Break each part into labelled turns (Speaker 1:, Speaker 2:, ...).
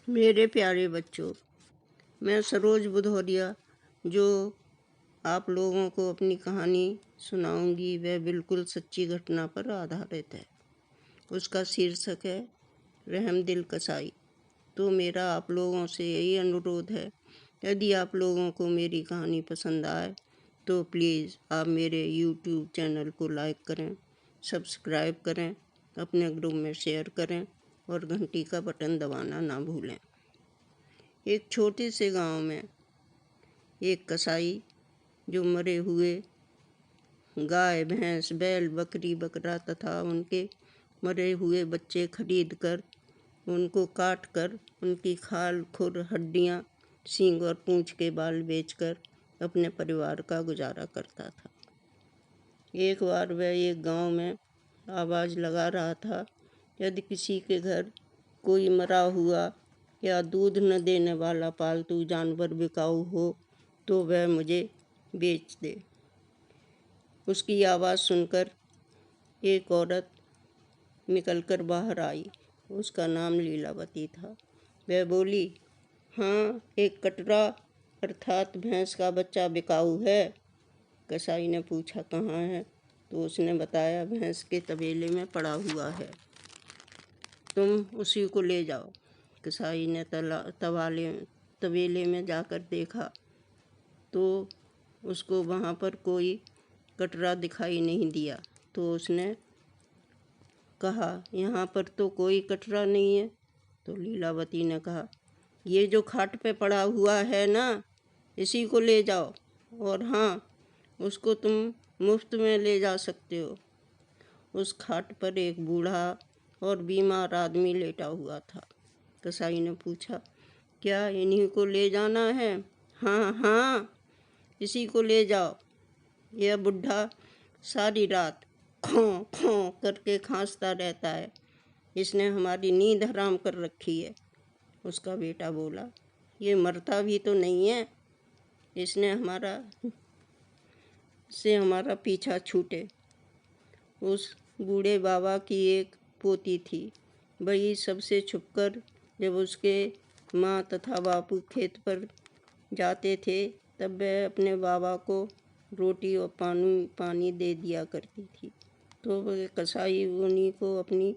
Speaker 1: मेरे प्यारे बच्चों, मैं सरोज बुधौरिया जो आप लोगों को अपनी कहानी सुनाऊंगी वह बिल्कुल सच्ची घटना पर आधारित है। उसका शीर्षक है रहम दिल कसाई। तो मेरा आप लोगों से यही अनुरोध है, यदि आप लोगों को मेरी कहानी पसंद आए तो प्लीज़ आप मेरे YouTube चैनल को लाइक करें, सब्सक्राइब करें, अपने ग्रुप में शेयर करें और घंटी का बटन दबाना ना भूलें। एक छोटे से गांव में एक कसाई जो मरे हुए गाय, भैंस, बैल, बकरी, बकरा तथा उनके मरे हुए बच्चे खरीद कर उनको काट कर उनकी खाल, खुर, हड्डियाँ, सींग और पूँछ के बाल बेचकर अपने परिवार का गुजारा करता था। एक बार वह एक गांव में आवाज़ लगा रहा था, यदि किसी के घर कोई मरा हुआ या दूध न देने वाला पालतू जानवर बिकाऊ हो तो वह मुझे बेच दे। उसकी आवाज़ सुनकर एक औरत निकलकर बाहर आई। उसका नाम लीलावती था। वह बोली, हाँ, एक कटरा अर्थात भैंस का बच्चा बिकाऊ है। कसाई ने पूछा, कहाँ है? तो उसने बताया, भैंस के तबेले में पड़ा हुआ है, तुम उसी को ले जाओ। कसाई ने तबेले में जाकर देखा तो उसको वहाँ पर कोई कटरा दिखाई नहीं दिया। तो उसने कहा, यहाँ पर तो कोई कटरा नहीं है। तो लीलावती ने कहा, ये जो खाट पे पड़ा हुआ है ना, इसी को ले जाओ, और हाँ, उसको तुम मुफ्त में ले जा सकते हो। उस खाट पर एक बूढ़ा और बीमार आदमी लेटा हुआ था। कसाई ने पूछा, क्या इन्हीं को ले जाना है? हाँ हाँ, इसी को ले जाओ। यह बुढ़ा सारी रात खों खों करके खांसता रहता है, इसने हमारी नींद हराम कर रखी है। उसका बेटा बोला, ये मरता भी तो नहीं है, इसने हमारा पीछा छूटे। उस बूढ़े बाबा की एक पोती थी। वही सबसे छुपकर जब उसके माँ तथा बापू खेत पर जाते थे तब वह अपने बाबा को रोटी और पानी दे दिया करती थी। तो वह कसाई उन्हीं को अपनी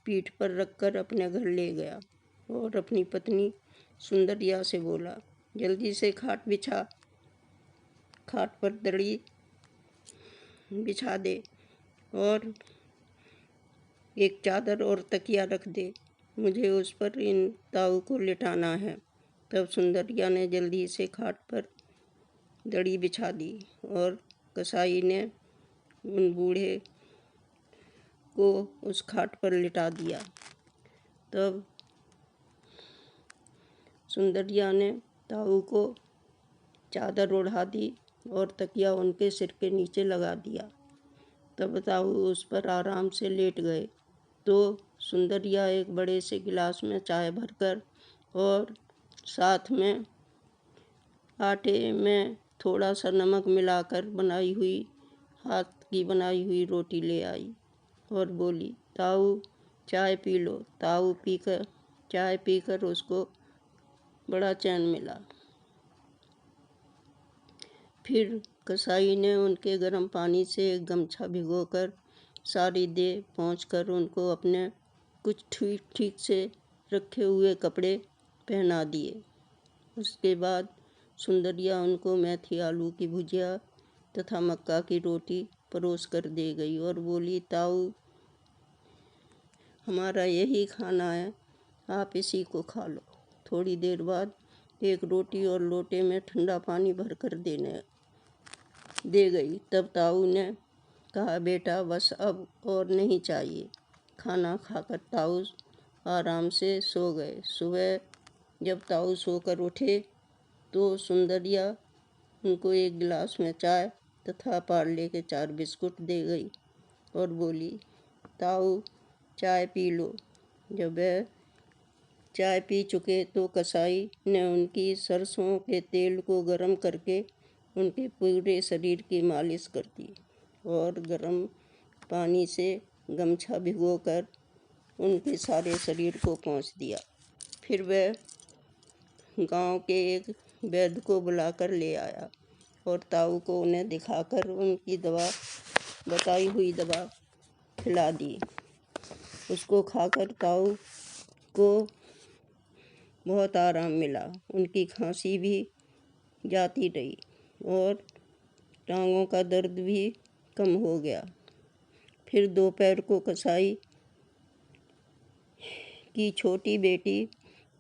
Speaker 1: पीठ पर रखकर अपने घर ले गया और अपनी पत्नी सुंदरिया से बोला, जल्दी से खाट बिछा, खाट पर दड़ी बिछा दे और एक चादर और तकिया रख दे, मुझे उस पर इन ताऊ को लिटाना है। तब सुंदरिया ने जल्दी से खाट पर दड़ी बिछा दी और कसाई ने उन बूढ़े को उस खाट पर लिटा दिया। तब सुंदरिया ने ताऊ को चादर ओढ़ा दी और तकिया उनके सिर के नीचे लगा दिया। तब ताऊ उस पर आराम से लेट गए। तो सुंदरिया एक बड़े से गिलास में चाय भरकर और साथ में आटे में थोड़ा सा नमक मिलाकर हाथ की बनाई हुई रोटी ले आई और बोली, ताऊ चाय पी लो। ताऊ चाय पीकर उसको बड़ा चैन मिला। फिर कसाई ने उनके गर्म पानी से एक गमछा भिगोकर सारी देह पोंछकर उनको अपने कुछ ठीक ठीक से रखे हुए कपड़े पहना दिए। उसके बाद सुंदरिया उनको मेथी आलू की भुजिया तथा मक्का की रोटी परोस कर दे गई और बोली, ताऊ हमारा यही खाना है, आप इसी को खा लो। थोड़ी देर बाद एक रोटी और लोटे में ठंडा पानी भरकर दे गई। तब ताऊ ने कहा, बेटा बस अब और नहीं चाहिए। खाना खाकर ताऊ आराम से सो गए। सुबह जब ताऊ सोकर उठे तो सुंदरिया उनको एक गिलास में चाय तथा पार्ले के 4 बिस्कुट दे गई और बोली, ताऊ चाय पी लो। जब वह चाय पी चुके तो कसाई ने उनकी सरसों के तेल को गर्म करके उनके पूरे शरीर की मालिश कर दी और गर्म पानी से गमछा भिगोकर उनके सारे शरीर को पोंछ दिया। फिर वह गांव के एक वैद्य को बुलाकर ले आया और ताऊ को उन्हें दिखाकर उनकी दवा, बताई हुई दवा खिला दी। उसको खाकर ताऊ को बहुत आराम मिला। उनकी खांसी भी जाती रही और टांगों का दर्द भी कम हो गया। फिर दोपहर को कसाई की छोटी बेटी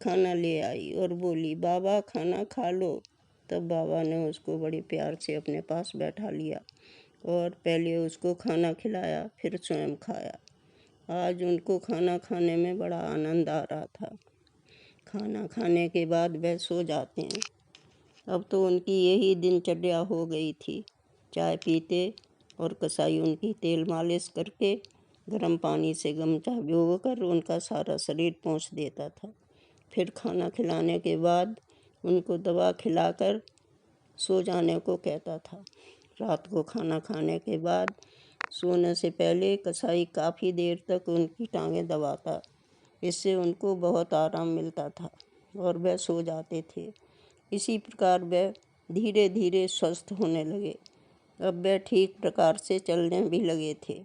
Speaker 1: खाना ले आई और बोली, बाबा खाना खा लो। तब बाबा ने उसको बड़े प्यार से अपने पास बैठा लिया और पहले उसको खाना खिलाया, फिर स्वयं खाया। आज उनको खाना खाने में बड़ा आनंद आ रहा था। खाना खाने के बाद वह सो जाते हैं। अब तो उनकी यही दिनचर्या हो गई थी। चाय पीते और कसाई उनकी तेल मालिश करके गर्म पानी से गमछा भिगोकर उनका सारा शरीर पोंछ देता था। फिर खाना खिलाने के बाद उनको दवा खिलाकर सो जाने को कहता था। रात को खाना खाने के बाद सोने से पहले कसाई काफ़ी देर तक उनकी टांगें दबाता। इससे उनको बहुत आराम मिलता था और वह सो जाते थे। इसी प्रकार वह धीरे धीरे स्वस्थ होने लगे। अब वह ठीक प्रकार से चलने भी लगे थे।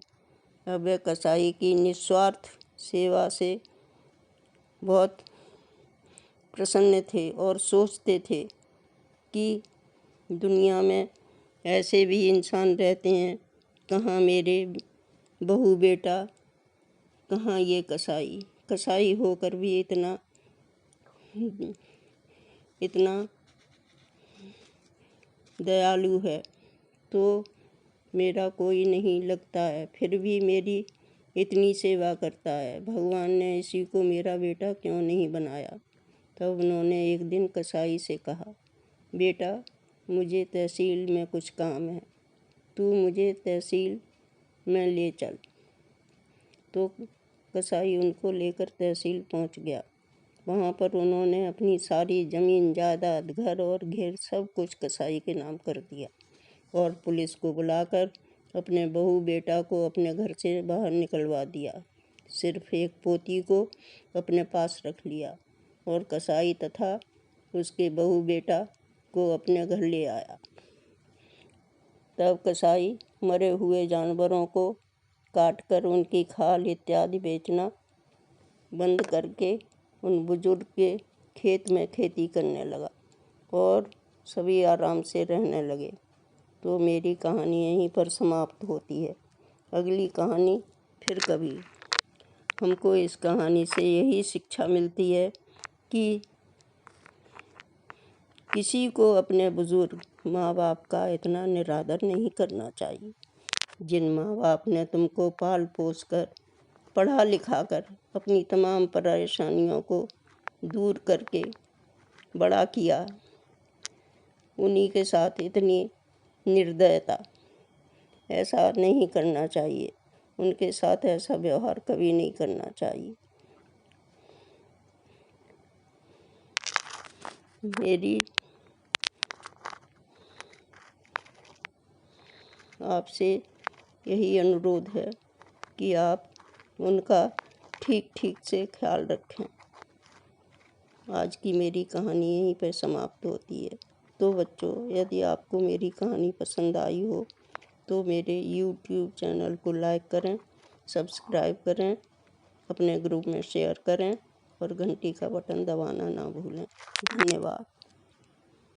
Speaker 1: अब वह कसाई की निस्वार्थ सेवा से बहुत प्रसन्न थे और सोचते थे कि दुनिया में ऐसे भी इंसान रहते हैं, कहाँ मेरे बहू बेटा, कहाँ ये कसाई होकर भी इतना दयालु है, तो मेरा कोई नहीं लगता है, फिर भी मेरी इतनी सेवा करता है। भगवान ने इसी को मेरा बेटा क्यों नहीं बनाया। तब उन्होंने एक दिन कसाई से कहा, बेटा मुझे तहसील में कुछ काम है, तू मुझे तहसील में ले चल। तो कसाई उनको लेकर तहसील पहुंच गया। वहाँ पर उन्होंने अपनी सारी ज़मीन जायदाद, घर और घेर सब कुछ कसाई के नाम कर दिया और पुलिस को बुलाकर अपने बहू बेटा को अपने घर से बाहर निकलवा दिया। सिर्फ एक पोती को अपने पास रख लिया और कसाई तथा उसके बहू बेटा को अपने घर ले आया। तब कसाई मरे हुए जानवरों को काटकर उनकी खाल इत्यादि बेचना बंद करके उन बुजुर्ग के खेत में खेती करने लगा और सभी आराम से रहने लगे। तो मेरी कहानी यहीं पर समाप्त होती है। अगली कहानी फिर कभी। हमको इस कहानी से यही शिक्षा मिलती है कि किसी को अपने बुजुर्ग माँ बाप का इतना निरादर नहीं करना चाहिए। जिन माँ बाप ने तुमको पाल पोस कर, पढ़ा लिखा कर, अपनी तमाम परेशानियों को दूर करके बड़ा किया, उन्हीं के साथ इतनी निर्दयता, ऐसा नहीं करना चाहिए। उनके साथ ऐसा व्यवहार कभी नहीं करना चाहिए। मेरी आपसे यही अनुरोध है कि आप उनका ठीक ठीक से ख्याल रखें। आज की मेरी कहानी यहीं पर समाप्त होती है। तो बच्चों, यदि आपको मेरी कहानी पसंद आई हो तो मेरे YouTube चैनल को लाइक करें, सब्सक्राइब करें, अपने ग्रुप में शेयर करें और घंटी का बटन दबाना ना भूलें। धन्यवाद।